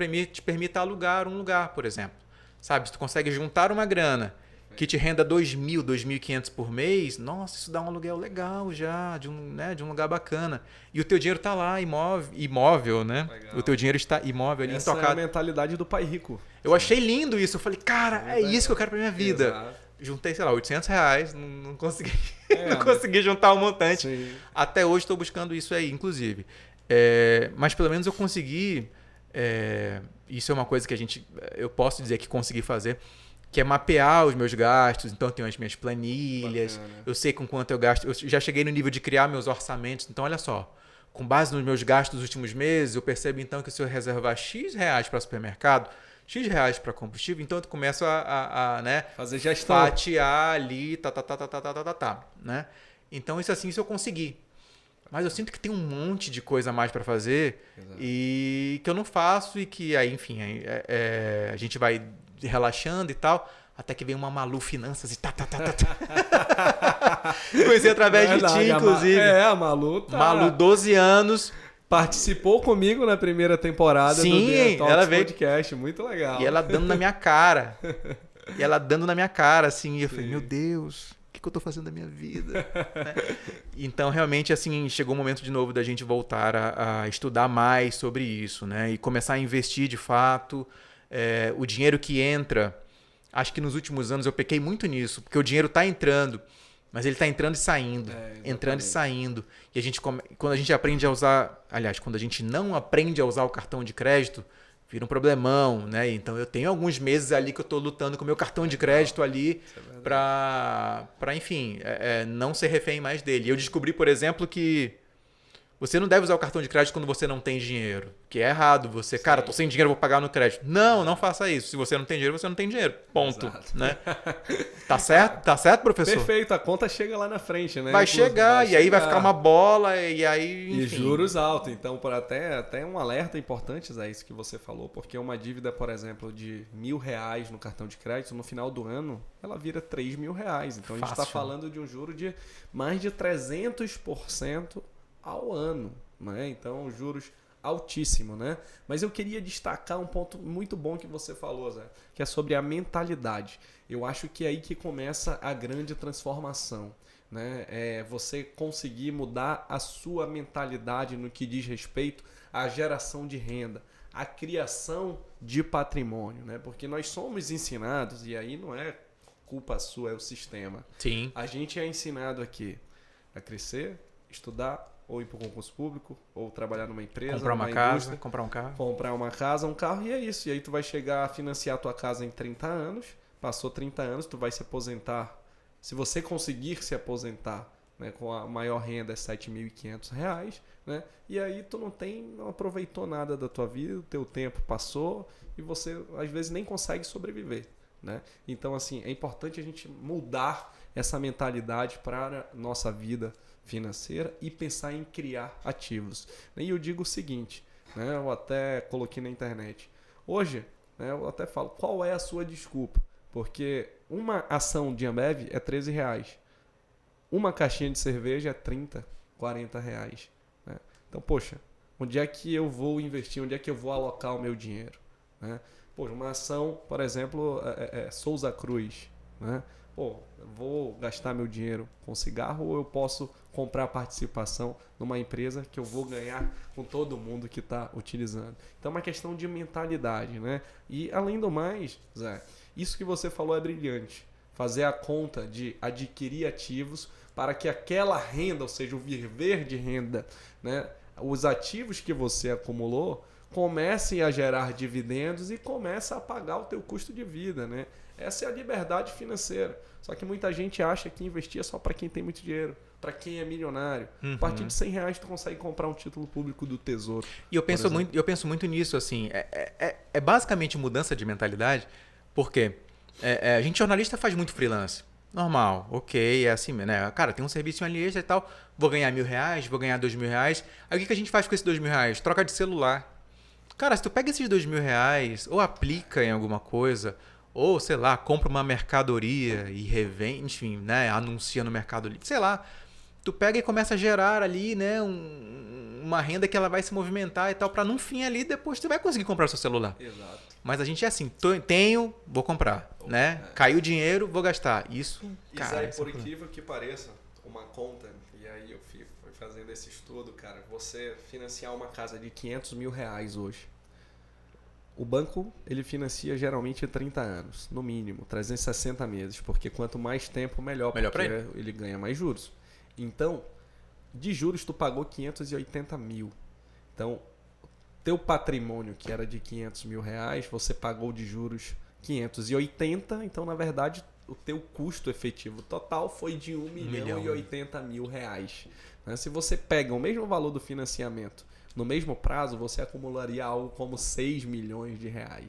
permita alugar um lugar, por exemplo. Sabe, se tu consegue juntar uma grana que te renda 2.000, 2.500 por mês, nossa, isso dá um aluguel legal já, de um lugar bacana. E o teu dinheiro está lá, imóvel, né? Legal. O teu dinheiro está imóvel ali Essa intocado. É a mentalidade do pai rico. Eu achei lindo isso, eu falei, cara, é isso que eu quero para minha vida. Exato. Juntei, sei lá, R$800, não consegui, não consegui juntar o montante. Sim. Até hoje estou buscando isso aí, inclusive. Mas pelo menos eu consegui, isso é uma coisa que eu posso dizer que consegui fazer, que é mapear os meus gastos. Então eu tenho as minhas planilhas, bacana. Eu sei com quanto eu gasto, eu já cheguei no nível de criar meus orçamentos. Então olha só, com base nos meus gastos dos últimos meses, eu percebo então que se eu reservar X reais para supermercado, X reais para combustível, então eu começo a né, fazer gestão, fatiar ali, né? Então isso eu consegui. Mas eu sinto que tem um monte de coisa a mais para fazer. Exato. E que eu não faço e que aí, enfim, a gente vai relaxando e tal, até que vem uma Malu Finanças e Conheci através de ti, inclusive. A Malu tá... Malu, 12 anos. Participou comigo na primeira temporada do The Talks Podcast, muito legal. E ela dando na minha cara. Assim, e eu falei, meu Deus, o que eu tô fazendo da minha vida? Então, realmente, assim, chegou o momento de novo da gente voltar a estudar mais sobre isso, né? E começar a investir de fato. O dinheiro que entra, acho que nos últimos anos eu pequei muito nisso, porque o dinheiro está entrando, mas ele está entrando e saindo, entrando e saindo. E quando a gente aprende a usar, aliás, quando a gente não aprende a usar o cartão de crédito, vira um problemão, né? Então eu tenho alguns meses ali que eu estou lutando com o meu cartão de crédito ali para enfim, não ser refém mais dele. E eu descobri, por exemplo, que você não deve usar o cartão de crédito quando você não tem dinheiro. Que é errado. Você, cara, tô sem dinheiro, vou pagar no crédito. Não faça isso. Se você não tem dinheiro, você não tem dinheiro. Ponto. Né? Tá certo? Tá certo, professor? Perfeito. A conta chega lá na frente, né? Vai chegar, e aí vai ficar uma bola, e aí, enfim. E juros altos. Então, até um alerta importante a isso que você falou, porque uma dívida, por exemplo, de R$1.000 no cartão de crédito, no final do ano, ela vira R$3.000. Então, a gente está falando de um juro de mais de 300% ao ano, né? Então, juros altíssimo, né? Mas eu queria destacar um ponto muito bom que você falou, Zé, que é sobre a mentalidade. Eu acho que é aí que começa a grande transformação, né? Você conseguir mudar a sua mentalidade no que diz respeito à geração de renda, à criação de patrimônio, né? Porque nós somos ensinados, e aí não é culpa sua, é o sistema. Sim. A gente é ensinado aqui a crescer, estudar, ou ir para o concurso público, ou trabalhar numa empresa, comprar uma casa, comprar um carro. Comprar uma casa, um carro, e é isso. E aí tu vai chegar a financiar a tua casa em 30 anos, passou 30 anos, tu vai se aposentar. Se você conseguir se aposentar, né, com a maior renda é R$7.500, né? E aí tu não aproveitou nada da tua vida, o teu tempo passou e você às vezes nem consegue sobreviver, né? Então, assim, é importante a gente mudar essa mentalidade para a nossa vida financeira e pensar em criar ativos. E eu digo o seguinte, né, eu até coloquei na internet. Hoje, né, eu até falo, qual é a sua desculpa? Porque uma ação de Ambev é R$13. Uma caixinha de cerveja é R$30, R$40. Né? Então, poxa, onde é que eu vou investir? Onde é que eu vou alocar o meu dinheiro? Né? Poxa, uma ação, por exemplo, Souza Cruz, né? pô, eu vou gastar meu dinheiro com cigarro ou eu posso comprar participação numa empresa que eu vou ganhar com todo mundo que está utilizando. Então é uma questão de mentalidade, né? E além do mais, Zé, isso que você falou é brilhante. Fazer a conta de adquirir ativos para que aquela renda, ou seja, o viver de renda, né? Os ativos que você acumulou comecem a gerar dividendos e começa a pagar o teu custo de vida, né? Essa é a liberdade financeira. Só que muita gente acha que investir é só para quem tem muito dinheiro, para quem é milionário. A partir de R$100 tu consegue comprar um título público do Tesouro. E eu penso muito nisso, assim, é basicamente mudança de mentalidade, porque a gente jornalista faz muito freelance. Normal, ok, é assim, né? Cara, tem um serviço ali extra e tal, vou ganhar R$1.000, vou ganhar R$2.000. Aí o que a gente faz com esses R$2.000? Troca de celular. Cara, se tu pega esses R$2.000 ou aplica em alguma coisa, ou, sei lá, compra uma mercadoria e revende, enfim, né? Anuncia no Mercado Livre, sei lá. Tu pega e começa a gerar ali, né? Uma renda que ela vai se movimentar e tal, para no fim ali, depois tu vai conseguir comprar o seu celular. Exato. Mas a gente é assim, tenho, vou comprar, né? Caiu o dinheiro, vou gastar. Isso, cara... Isso aí, por incrível que pareça, uma conta, e aí eu fui fazendo esse estudo, cara, você financiar uma casa de R$500.000 hoje, o banco, ele financia geralmente 30 anos, no mínimo, 360 meses, porque quanto mais tempo, melhor porque ele ganha mais juros. Então, de juros tu pagou 580 mil. Então, teu patrimônio, que era de R$500.000, você pagou de juros 580, então, na verdade, o teu custo efetivo total foi de R$1.080.000. Né? Se você pega o mesmo valor do financiamento no mesmo prazo, você acumularia algo como R$6 milhões. Ou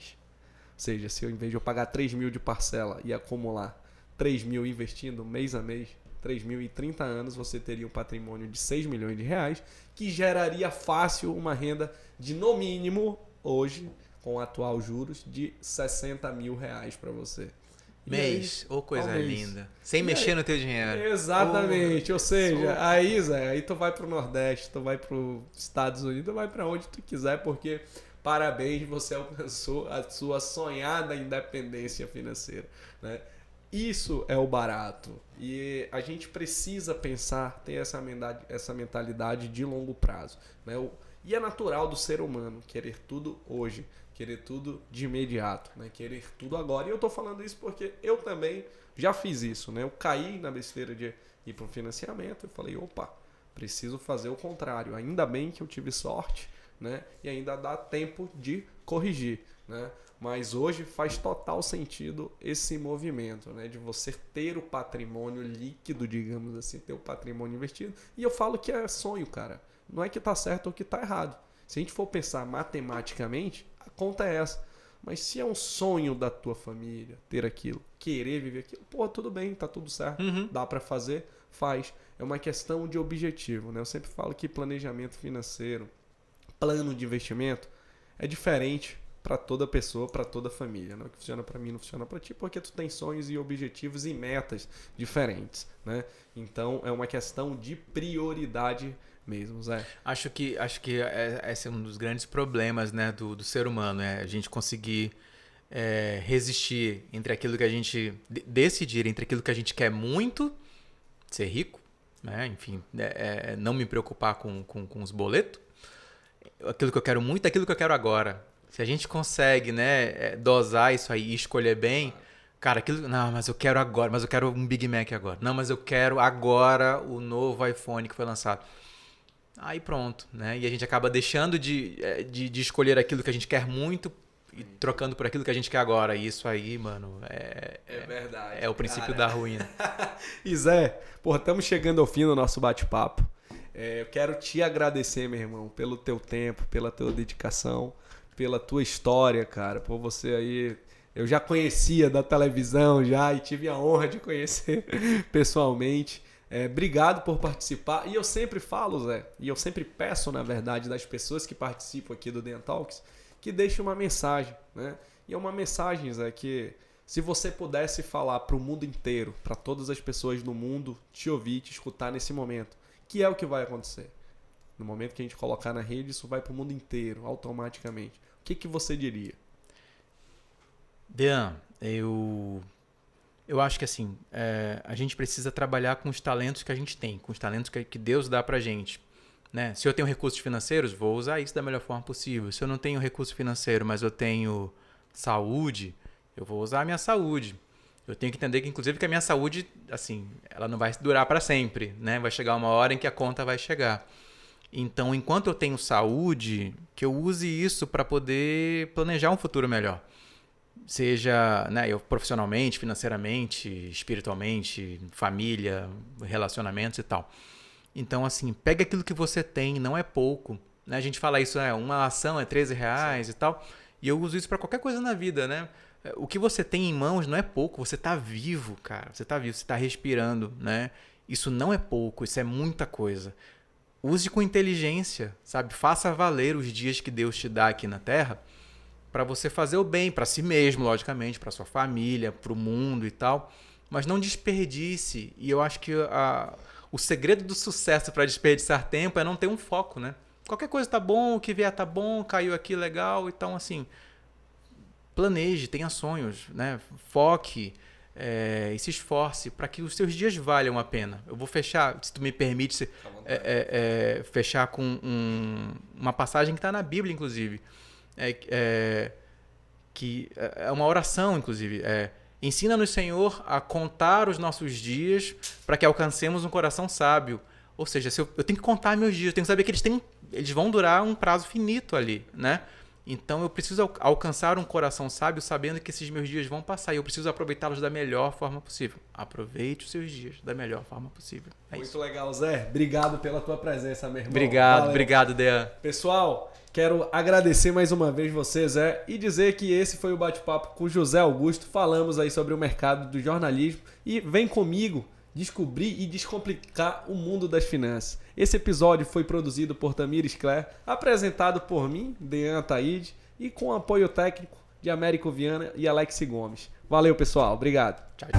seja, se eu, em vez de eu pagar 3 mil de parcela e acumular 3 mil investindo mês a mês, 3 mil em 30 anos, você teria um patrimônio de R$6 milhões, que geraria fácil uma renda de, no mínimo, hoje, com atual juros, de R$60 mil para você. Mês, ou coisa linda. Sem mexer no teu dinheiro. Exatamente. Ou seja, aí, Zé, aí tu vai pro Nordeste, tu vai pros Estados Unidos, tu vai para onde tu quiser, porque parabéns, você alcançou a sua sonhada independência financeira, né? Isso é o barato. E a gente precisa pensar, ter essa mentalidade de longo prazo, né? E é natural do ser humano querer tudo hoje, querer tudo de imediato, né? Querer tudo agora. E eu tô falando isso porque eu também já fiz isso, né? Eu caí na besteira de ir para um financiamento e falei, opa, preciso fazer o contrário. Ainda bem que eu tive sorte, né? E ainda dá tempo de corrigir, né? Mas hoje faz total sentido esse movimento, né? De você ter o patrimônio líquido, digamos assim, ter o patrimônio investido. E eu falo que é sonho, cara. Não é que tá certo ou que tá errado. Se a gente for pensar matematicamente, a conta é essa. Mas se é um sonho da tua família ter aquilo, querer viver aquilo, pô, tudo bem, tá tudo certo, dá para fazer, faz. É uma questão de objetivo, né? Eu sempre falo que planejamento financeiro, plano de investimento é diferente para toda pessoa, para toda família, né? O que funciona para mim não funciona para ti, porque tu tem sonhos e objetivos e metas diferentes, né? Então é uma questão de prioridade mesmo, Zé. Acho que esse é um dos grandes problemas, né, do ser humano, é a gente conseguir resistir entre aquilo que a gente decidir entre aquilo que a gente quer muito, ser rico, né? Enfim, não me preocupar com os boletos, aquilo que eu quero muito, aquilo que eu quero agora. Se a gente consegue, né, dosar isso aí e escolher bem, cara, aquilo, não, mas eu quero agora, mas eu quero um Big Mac agora. Não, mas eu quero agora o novo iPhone que foi lançado. Aí pronto, né? E a gente acaba deixando de escolher aquilo que a gente quer muito e trocando por aquilo que a gente quer agora. E isso aí, mano, é verdade. É o princípio da ruína. E Zé, porra, estamos chegando ao fim do nosso bate-papo. Eu quero te agradecer, meu irmão, pelo teu tempo, pela tua dedicação, pela tua história, cara. Por você aí, eu já conhecia da televisão já e tive a honra de conhecer pessoalmente. Obrigado por participar. E eu sempre falo, Zé, e eu sempre peço, na verdade, das pessoas que participam aqui do DEN Talks, que deixem uma mensagem, né? E é uma mensagem, Zé, que se você pudesse falar para o mundo inteiro, para todas as pessoas do mundo te ouvir, te escutar nesse momento, que é o que vai acontecer? No momento que a gente colocar na rede, isso vai para o mundo inteiro, automaticamente. O que você diria? Dean, eu Eu acho que assim, a gente precisa trabalhar com os talentos que a gente tem, com os talentos que Deus dá pra gente. Né? Se eu tenho recursos financeiros, vou usar isso da melhor forma possível. Se eu não tenho recurso financeiro, mas eu tenho saúde, eu vou usar a minha saúde. Eu tenho que entender que, inclusive, que a minha saúde, assim, ela não vai durar para sempre, né? Vai chegar uma hora em que a conta vai chegar. Então, enquanto eu tenho saúde, que eu use isso para poder planejar um futuro melhor. Seja, né, eu profissionalmente, financeiramente, espiritualmente, família, relacionamentos e tal. Então, assim, pega aquilo que você tem, não é pouco. Né? A gente fala isso, uma ação é R$13 Sim. e tal. E eu uso isso para qualquer coisa na vida, né? O que você tem em mãos não é pouco. Você está vivo, cara. Você está vivo, você está respirando, né? Isso não é pouco, isso é muita coisa. Use com inteligência, sabe? Faça valer os dias que Deus te dá aqui na Terra para você fazer o bem, para si mesmo, logicamente, para sua família, para o mundo e tal. Mas não desperdice. E eu acho que o segredo do sucesso para desperdiçar tempo é não ter um foco, né? Qualquer coisa tá bom, o que vier tá bom, caiu aqui legal. Então, assim, planeje, tenha sonhos, né? Foque e se esforce para que os seus dias valham a pena. Eu vou fechar, se tu me permite, fechar com uma passagem que está na Bíblia, inclusive. Que é uma oração, inclusive. Ensina-nos, Senhor, a contar os nossos dias para que alcancemos um coração sábio. Ou seja, eu tenho que contar meus dias, eu tenho que saber que eles vão durar um prazo finito ali, né? Então eu preciso alcançar um coração sábio sabendo que esses meus dias vão passar e eu preciso aproveitá-los da melhor forma possível. Aproveite os seus dias da melhor forma possível. Muito legal, Zé. Obrigado pela tua presença, meu irmão. Obrigado, Dean. Pessoal, quero agradecer mais uma vez você, Zé, e dizer que esse foi o bate-papo com José Augusto. Falamos aí sobre o mercado do jornalismo e vem comigo descobrir e descomplicar o mundo das finanças. Esse episódio foi produzido por Tamires Clare, apresentado por mim, Dean Ataíde, e com apoio técnico de Américo Viana e Alex Gomes. Valeu, pessoal. Obrigado. Tchau.